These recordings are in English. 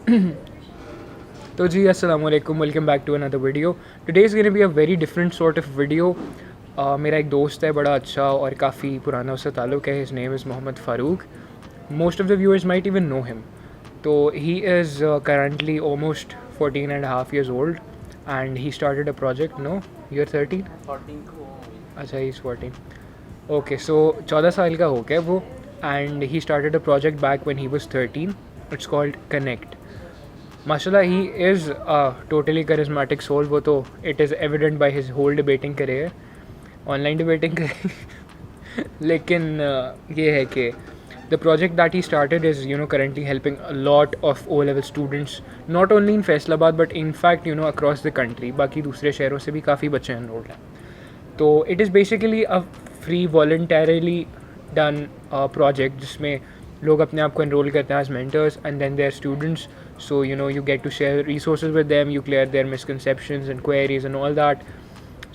तो जी अस्सलाम वालेकुम, welcome back to another video. Today is gonna be a very different sort of video. मेरा एक दोस्त है बड़ा अच्छा और काफ़ी पुराना उससे ताल्लुक़ है. His name is Mohammad Farooq. Most of the viewers might even know him. तो he is currently almost 14 and a half years old and he started a project. No, you're 13? 14 को अच्छा, he's 14. Okay, so 14 साल का हो गया वो, and he started a project back when he was 13. It's called Connect. Mashallah, he is a totally charismatic soul. वो तो it is evident by his whole debating career, online debating career. लेकिन ये है कि the project that he started is currently helping a lot of O-level students, not only in Faisalabad but in fact across the country. बाकी दूसरे शहरों से भी काफ़ी बच्चे enrolled हैं. तो it is basically a free voluntarily done project जिसमें लोग अपने आप को enroll करते हैं as mentors and then they are students. So you get to share resources with them, you clear their misconceptions and queries and all that.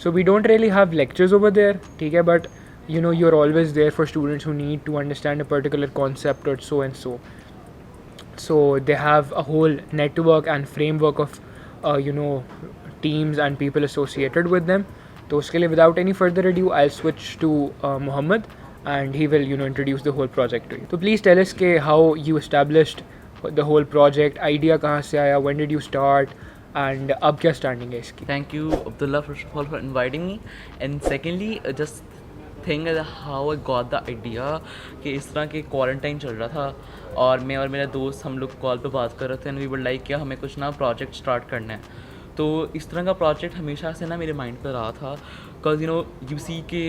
So we don't really have lectures over there, ठीक है, but you're always there for students who need to understand a particular concept or so and so. So they have a whole network and framework of teams and people associated with them. तो उसके लिए without any further ado I'll switch to Muhammad and he will introduce the whole project to you. So please tell us के how you established the whole project, idea कहाँ से आया, when did you start, and अब क्या standing है इसकी. Thank you, Abdullah, first of all, for inviting me. And secondly, just thing is how I got the idea कि इस तरह के क्वारंटाइन चल रहा था और मैं और मेरा दोस्त हम लोग कॉल पे बात कर रहे थे एंड वी वर लाइक क्या हमें कुछ ना प्रोजेक्ट स्टार्ट करना है. तो इस तरह का प्रोजेक्ट हमेशा से ना मेरे माइंड पे रहा था बिकॉज यू सी के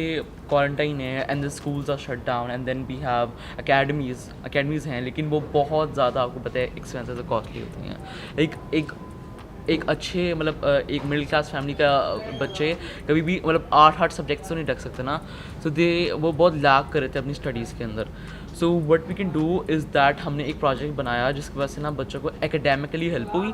क्वारंटाइन है and the schools are shut down and then we have academies हैं लेकिन वो बहुत ज़्यादा आपको पता है एक्सपेंसिव और कॉस्टली होती हैं. एक अच्छे मतलब एक मिडिल क्लास फैमिली का बच्चे कभी भी मतलब 8 सब्जेक्ट्स तो नहीं रख सकते ना. सो वो बहुत लैग कर रहे थे अपनी स्टडीज़ के अंदर. So what we can do is that हमने एक प्रोजेक्ट बनाया जिसकी वजह से ना बच्चों को एकेडमिकली हेल्प हुई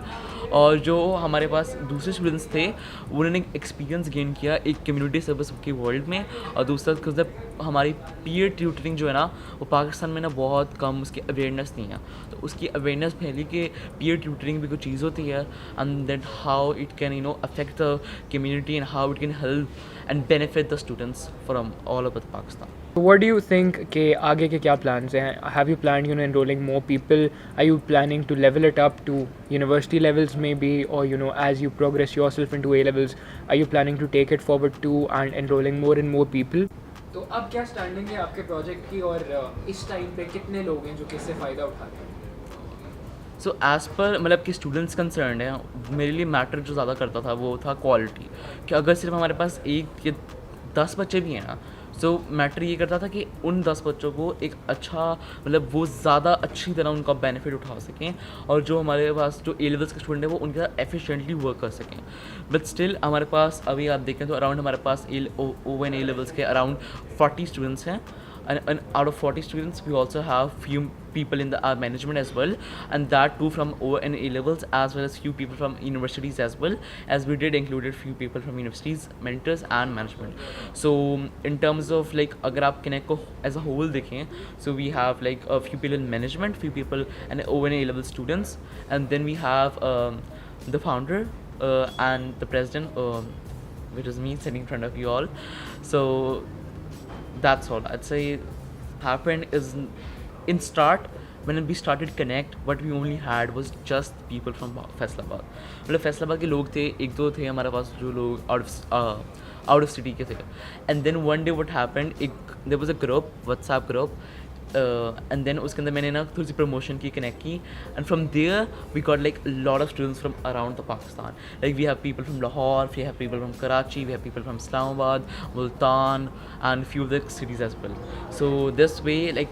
और जो हमारे पास दूसरे स्टूडेंट्स थे उन्होंने एक्सपीरियंस गेन किया एक कम्युनिटी सर्विस के वर्ल्ड में. और दूसरा बिकॉज हमारी पीयर ट्यूटरिंग जो है ना वो पाकिस्तान में ना बहुत कम उसकी अवेयरनेस नहीं है. तो उसकी अवेयरनेस फैली कि पीयर ट्यूटरिंग भी कोई चीज़ होती है and that how it can affect the community and how it can help and benefit the students from all over the Pakistan. So what do you think के आगे के क्या plans हैं? Have you planned enrolling more people? Are you planning to level it up to university levels maybe, or as you progress yourself into A levels, are you planning to take it forward too and enrolling more and more people? तो अब क्या standing है आपके project की और इस time पे कितने लोग हैं जो कि इससे फ़ायदा उठा रहे हैं? सो एज़ पर मतलब कि स्टूडेंट्स कंसर्न है मेरे लिए मैटर जो ज़्यादा करता था वो था क्वालिटी. कि अगर सिर्फ हमारे पास 1 या 10 बच्चे भी हैं ना सो मैटर ये करता था कि उन 10 बच्चों को एक अच्छा मतलब वो ज़्यादा अच्छी तरह उनका बेनिफिट उठा सकें और जो हमारे पास जो ए लेवल्स के स्टूडेंट हैं वो उनके साथ एफिशिएंटली वर्क कर सकें. बट स्टिल हमारे पास अभी आप देखें तो अराउंड हमारे पास ओवन ए लेवल्स के अराउंड 40 स्टूडेंट्स हैं. And out of 40 students we also have few people in the management as well, and that too from O and A levels as well as few people from universities as well, as we did included few people from universities, mentors and management. So in terms of like agar aap Connect ko as a whole देखें so we have like a few people in management, few people and O and A level students, and then we have the founder and the president, which is me sitting in front of you all. So that's all I'd say happened is in start when we started Connect what we only had was just people from Faisalabad. मतलब फैसलाबाद के लोग थे एक दो थे हमारे पास जो लोग आउट ऑफ सिटी के थे. And then one day what happened एक there was a group WhatsApp group and then उसके अंदर मैंने ना थोड़ी सी प्रमोशन की कनेक्ट की and from there we got like lot of students from around the Pakistan. Like we have people from Lahore, we have people from Karachi, we have people from Islamabad, Multan and few of the cities as well. So this way like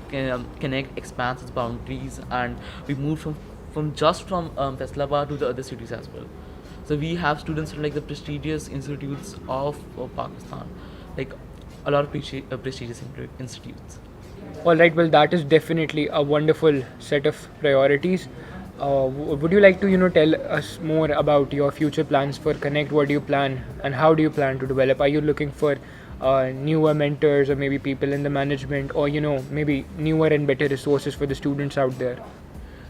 Connect expands its boundaries and we move from Faisalabad to the other cities as well. So we have students from like the prestigious institutes of Pakistan, like a lot of prestigious institutes. All right, well that is definitely a wonderful set of priorities. Would you like to tell us more about your future plans for Connect? What do you plan and how do you plan to develop? Are you looking for newer mentors or maybe people in the management or maybe newer and better resources for the students out there?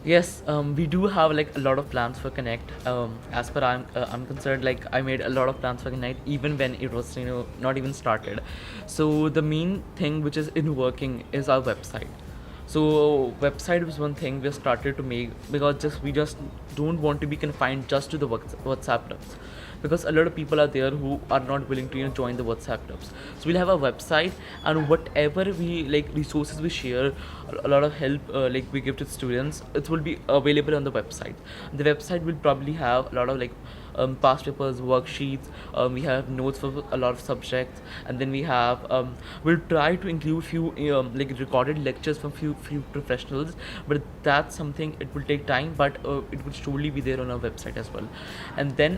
Yes, we do have like a lot of plans for Connect. As per I'm concerned, like I made a lot of plans for Connect even when it was not even started. So the main thing which is in working is our website. So website was one thing we started to make because just we just don't want to be confined just to the WhatsApp groups, because a lot of people are there who are not willing to join the WhatsApp groups. So we'll have a website, and whatever we like resources we share, a lot of help like we give to students, it will be available on the website. The website will probably have a lot of like past papers, worksheets. We have notes for a lot of subjects, and then we have we'll try to include few like recorded lectures from few professionals. But that's something it will take time, but it will surely be there on our website as well. And then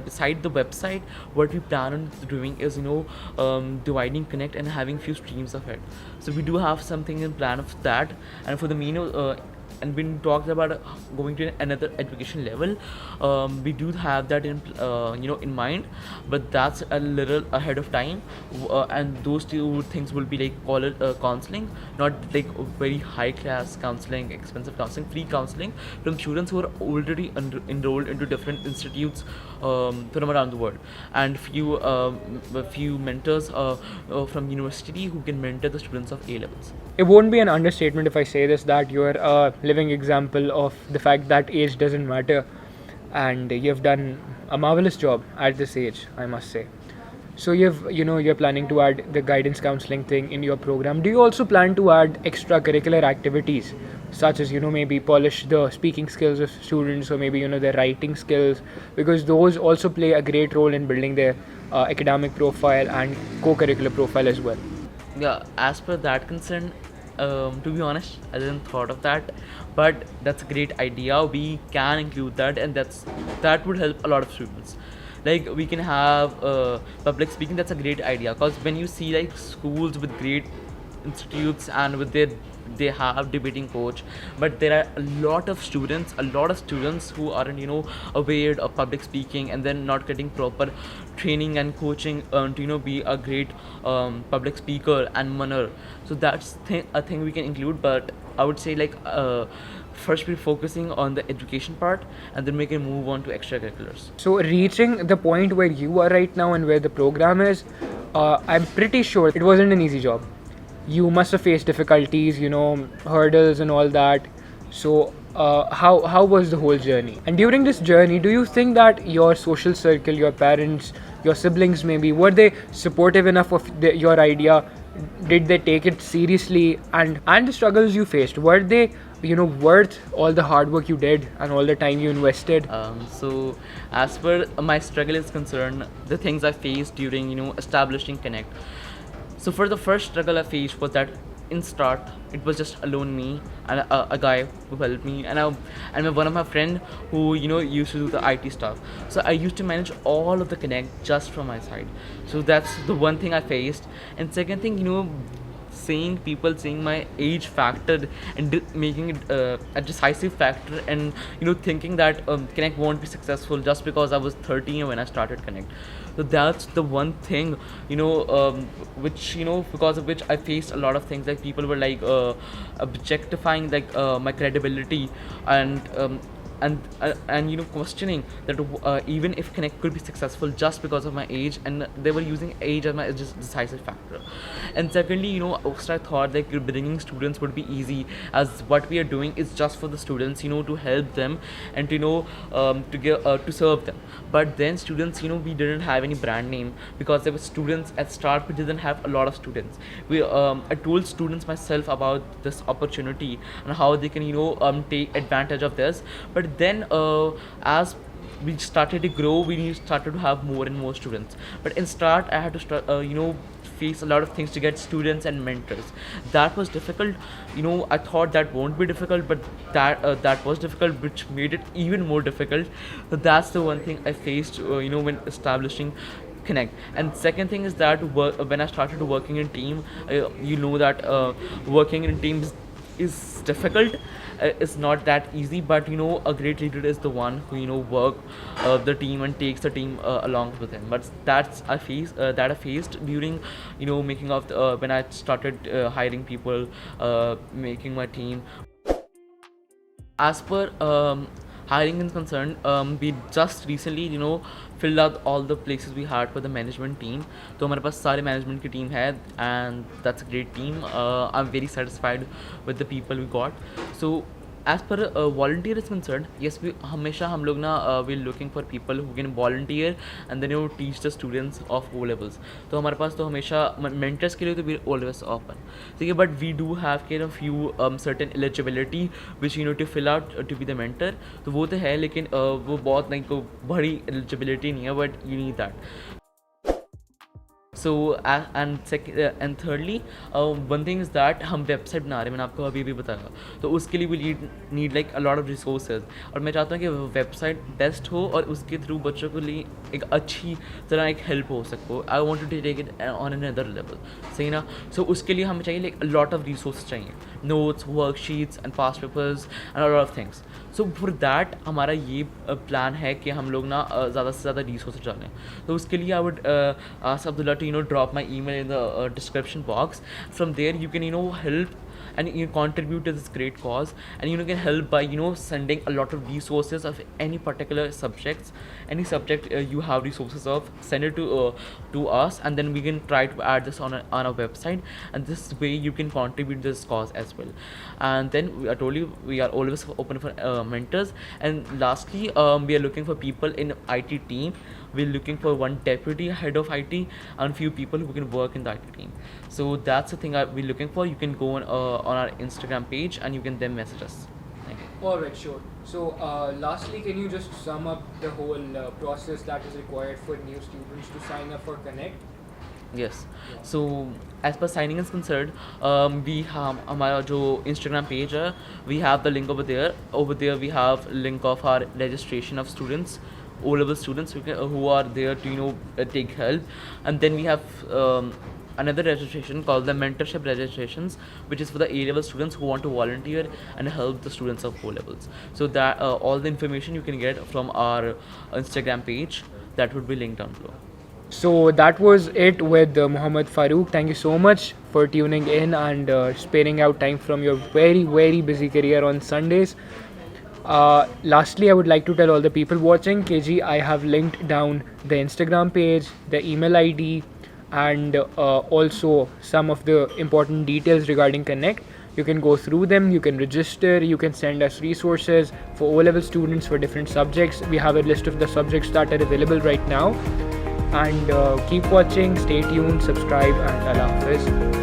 beside the website, what we plan on doing is dividing Connect and having few streams of it. So we do have something in plan of that, and for the and when talked about going to another education level, we do have that in mind, but that's a little ahead of time. And those two things will be like college counseling, not like very high class counseling, expensive counseling, free counseling from students who are already enrolled into different institutes from around the world, and few mentors from university who can mentor the students of A levels. It won't be an understatement if I say this, that you're a living example of the fact that age doesn't matter, and you've done a marvelous job at this age, I must say. So you're planning to add the guidance counseling thing in your program. Do you also plan to add extracurricular activities, such as maybe polish the speaking skills of students, or maybe their writing skills, because those also play a great role in building their academic profile and co-curricular profile as well. Yeah, as per that concern, to be honest, I didn't thought of that, but that's a great idea. We can include that, and that would help a lot of students. Like we can have public speaking. That's a great idea, because when you see like schools with great institutes and with they have debating coach, but there are a lot of students who aren't aware of public speaking, and then not getting proper training and coaching to be a great public speaker and manner. So that's a thing we can include, but I would say like first we're focusing on the education part, and then we can move on to extracurriculars. So reaching the point where you are right now and where the program is, I'm pretty sure it wasn't an easy job. You must have faced difficulties, hurdles and all that. So how was the whole journey? And during this journey, do you think that your social circle, your parents, your siblings maybe, were they supportive enough of your idea? Did they take it seriously? And the struggles you faced, were they worth all the hard work you did and all the time you invested? So as per my struggle is concerned, the things I faced during establishing Connect. So for the first struggle I faced was that in start it was just alone me and a guy who helped me, and one of my friend who used to do the IT stuff. So I used to manage all of the Connect just from my side. So that's the one thing I faced. And second thing, seeing my age factor and making it a decisive factor, and thinking that Connect won't be successful just because I was 13 when I started Connect. So that's the one thing which because of which I faced a lot of things, like people were like objectifying like my credibility, and questioning that even if Connect could be successful just because of my age, and they were using age as my just decisive factor. And secondly, I thought like bringing students would be easy, as what we are doing is just for the students, to help them and to give to serve them. But then students, we didn't have any brand name, because there were students at start. We didn't have a lot of students. I told students myself about this opportunity and how they can take advantage of this. But then as we started to grow, we started to have more and more students. But in start I had to start face a lot of things to get students and mentors. That was difficult. I thought that won't be difficult, but that was difficult, which made it even more difficult. So that's the one thing I faced when establishing Connect. And second thing is that when I started working in team, that working in teams is difficult. It's not that easy, but a great leader is the one who work the team and takes the team along with him. But that's I faced during making of when I started hiring people, making my team. as per hiring is concerned, we just recently filled out all the places we had for the management team. तो हमारे पास सारे management की team है, and that's a great team. I'm very satisfied with the people we got. So as per volunteer is concerned, yes, we हमेशा हम लोग ना we're looking for people who can volunteer and then teach the students of O levels. तो हमारे पास तो हमेशा mentors के लिए तो we're always open, ठीक है. But we do have kind of few certain eligibility which you need to fill out to be the mentor. तो वो तो है, लेकिन वो बहुत नहीं को बड़ी eligibility नहीं है, but you need that. So and thirdly, one thing is that हम वेबसाइट बना रहे हैं, मैंने आपको अभी भी बताया. तो उसके लिए we need like a lot of resources, और मैं चाहता हूँ कि वेबसाइट बेस्ट हो और उसके थ्रू बच्चों के लिए एक अच्छी तरह एक हेल्प हो सको. I want to take it on another level, सही ना. सो उसके लिए हमें चाहिए लाइक लॉट ऑफ रिसोर्स चाहिए, notes, worksheets and past papers and lot of things. So for that हमारा ये प्लान है कि हम लोग ना ज़्यादा से ज़्यादा रिसोर्स डालें. तो उसके लिए I would ask Abdullah to drop my email in the description box. From there you can help and you contribute to this great cause, and you can help by sending a lot of resources of any particular subjects, any subject you have resources of, send it to us, and then we can try to add this on our website, and this way you can contribute this cause as well. And then I told you we are always open for mentors. And lastly, we are looking for people in IT team. We're looking for one deputy head of IT and few people who can work in the IT team. So that's the thing we're looking for. You can go on our Instagram page and you can then message us. Thank you. Alright, sure. So lastly, can you just sum up the whole process that is required for new students to sign up for Connect? Yes. So as per signing is concerned, we have हमारा जो Instagram page है, we have the link over there. Over there we have link of our registration of students, O-level students who are there to take help. And then we have another registration called the mentorship registrations, which is for the A-level students who want to volunteer and help the students of O-levels. So that all the information you can get from our Instagram page, that would be linked down below. So that was it with Muhammad Farooq. Thank you so much for tuning in and sparing out time from your very, very busy career on Sundays. Lastly, I would like to tell all the people watching, KG, I have linked down the Instagram page, the email ID, and also some of the important details regarding Connect. You can go through them, you can register, you can send us resources for O-level students for different subjects. We have a list of the subjects that are available right now. And keep watching, stay tuned, subscribe, and Allah Hafiz.